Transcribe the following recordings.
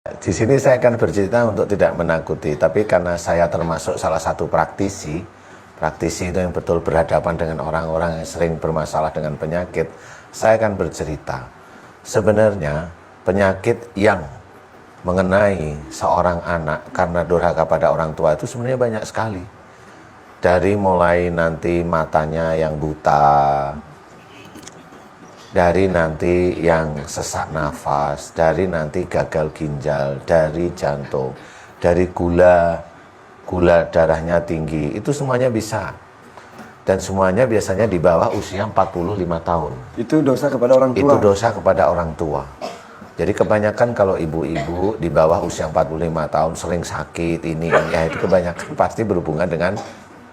Di sini saya akan bercerita untuk tidak menakuti, tapi karena saya termasuk salah satu praktisi itu yang betul berhadapan dengan orang-orang yang sering bermasalah dengan penyakit, saya akan bercerita. Sebenarnya penyakit yang mengenai seorang anak karena durhaka pada orang tua itu sebenarnya banyak sekali. Dari mulai nanti matanya yang buta, dari nanti yang sesak nafas, dari nanti gagal ginjal, dari jantung, dari gula darahnya tinggi, itu semuanya bisa. Dan semuanya biasanya di bawah usia 45 tahun. Itu dosa kepada orang tua? Itu dosa kepada orang tua. Jadi kebanyakan kalau ibu-ibu di bawah usia 45 tahun sering sakit, ya itu kebanyakan pasti berhubungan dengan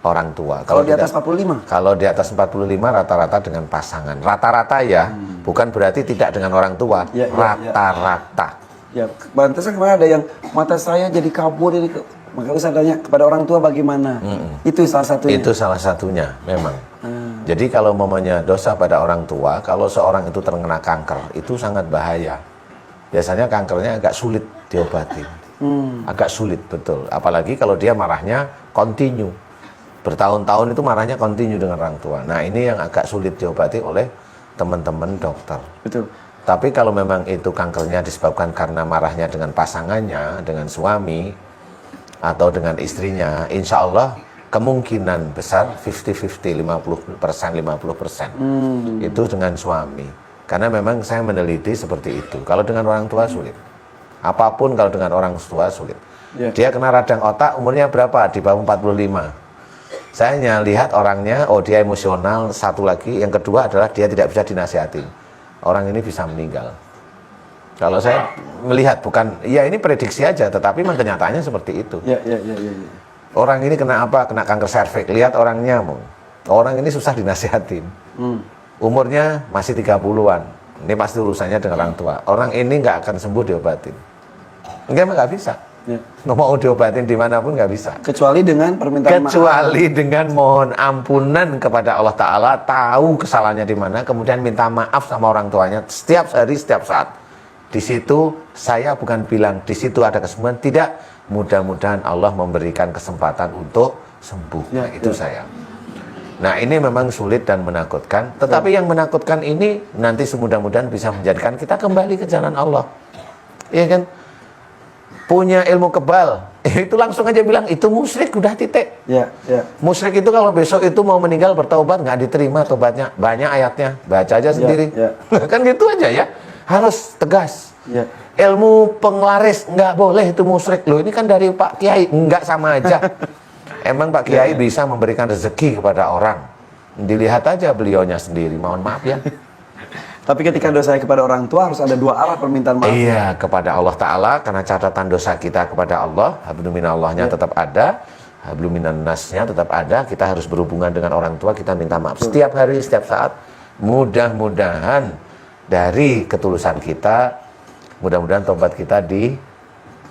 orang tua. Kalau di atas 45? Kalau di atas 45 rata-rata dengan pasangan. Rata-rata ya, bukan berarti tidak dengan orang tua. Rata-rata. Ya, pantesan kemarin ada yang mata saya jadi kabur ini. Maka saya tanya kepada orang tua bagaimana? Itu salah satunya. Itu salah satunya, memang. Jadi kalau momennya dosa pada orang tua, kalau seorang itu terkena kanker, itu sangat bahaya. Biasanya kankernya agak sulit diobati. Agak sulit, betul. Apalagi kalau dia marahnya continue. Bertahun-tahun itu marahnya continue dengan orang tua. Nah, ini yang agak sulit diobati oleh teman-teman dokter. Betul. Tapi kalau memang itu kankernya disebabkan karena marahnya dengan pasangannya, dengan suami, atau dengan istrinya, insya Allah kemungkinan besar 50-50, 50%. Itu dengan suami. Karena memang saya meneliti seperti itu. Kalau dengan orang tua sulit. Apapun kalau dengan orang tua sulit. Dia kena radang otak, umurnya berapa? Di bawah 45. Saya hanya lihat orangnya, oh dia emosional, satu lagi, yang kedua adalah dia tidak bisa dinasihati. Orang ini bisa meninggal. Kalau saya melihat, bukan, ya ini prediksi aja, tetapi memang kenyataannya seperti itu. Orang ini kena apa? Kena kanker serviks. Lihat orangnya, orang ini susah dinasihatin. Umurnya masih 30-an. Ini pasti urusannya dengan orang tua. Orang ini nggak akan sembuh diobatin. Nggak bisa. Mau diobatin dimanapun nggak bisa. Kecuali dengan permintaan maaf. Kecuali dengan mohon ampunan kepada Allah Ta'ala, tahu kesalahannya di mana, kemudian minta maaf sama orang tuanya setiap hari, setiap saat. Di situ saya bukan bilang di situ ada kesembuhan, tidak. Mudah-mudahan Allah memberikan kesempatan untuk sembuh. Itu saya. Nah, ini memang sulit dan menakutkan. Tetapi yang menakutkan ini nanti semudah-mudahan bisa menjadikan kita kembali ke jalan Allah. Iya kan? Punya ilmu kebal, itu langsung aja bilang itu musyrik, udah titik. Musyrik itu kalau besok itu mau meninggal bertaubat nggak diterima tobatnya, banyak ayatnya, baca aja sendiri. Kan gitu aja ya, harus tegas. Ilmu penglaris nggak boleh, itu musyrik. Loh, ini kan dari Pak Kiai, nggak sama aja. Emang Pak Kiai bisa memberikan rezeki kepada orang, dilihat aja beliaunya sendiri, mohon maaf ya. Tapi ketika dosa kepada orang tua harus ada dua arah permintaan maaf. Iya, kepada Allah Ta'ala, karena catatan dosa kita kepada Allah, habluminallahnya tetap ada, habluminannasnya tetap ada, kita harus berhubungan dengan orang tua, kita minta maaf setiap hari, setiap saat. Mudah-mudahan dari ketulusan kita, mudah-mudahan tobat kita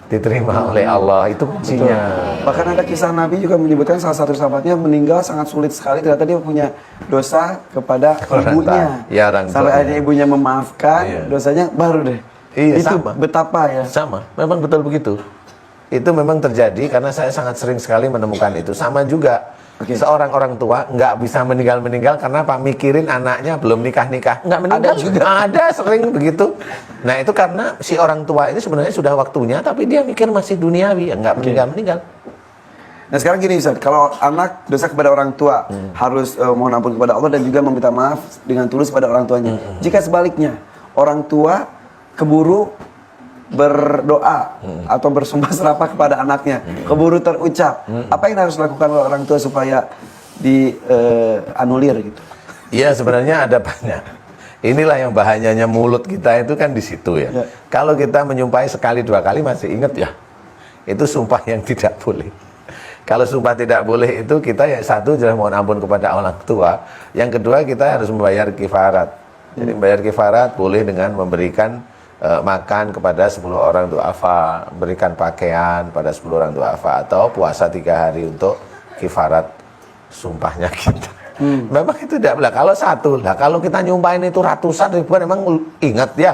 diterima oleh Allah, itu kuncinya. Bahkan ada kisah Nabi juga menyebutkan salah satu sahabatnya meninggal sangat sulit sekali, ternyata dia punya dosa kepada ibunya. Sampai akhirnya ibunya memaafkan dosanya, baru deh. Itu sama. Betapa ya. Sama, memang betul begitu. Itu memang terjadi karena saya sangat sering sekali menemukan itu. Sama juga. Seorang orang tua nggak bisa meninggal karena Pak mikirin anaknya belum nikah-nikah, nggak meninggal juga. Ada sering begitu. Nah, itu karena si orang tua ini sebenarnya sudah waktunya, tapi dia mikir masih duniawi, nggak meninggal. Nah, sekarang gini Ustaz, kalau anak dosa kepada orang tua harus mohon ampun kepada Allah dan juga meminta maaf dengan tulus kepada orang tuanya. Jika sebaliknya orang tua keburu berdoa atau bersumpah serapah kepada anaknya, keburu terucap, apa yang harus dilakukan oleh orang tua supaya dianulir gitu? Iya, sebenarnya ada banyak. Inilah yang bahayanya mulut kita itu kan di situ ya. Kalau kita menyumpahi sekali dua kali masih ingat ya, itu sumpah yang tidak boleh. Kalau sumpah tidak boleh itu kita ya satu jelas mohon ampun kepada orang tua, yang kedua kita harus membayar kifarat. Jadi membayar kifarat boleh dengan memberikan makan kepada 10 orang du'afa, berikan pakaian pada 10 orang du'afa, atau puasa 3 hari untuk kifarat sumpahnya kita. Memang itu tidak boleh. Kalau satu lah, kalau kita nyumpahin itu ratusan ribuan, emang ingat ya.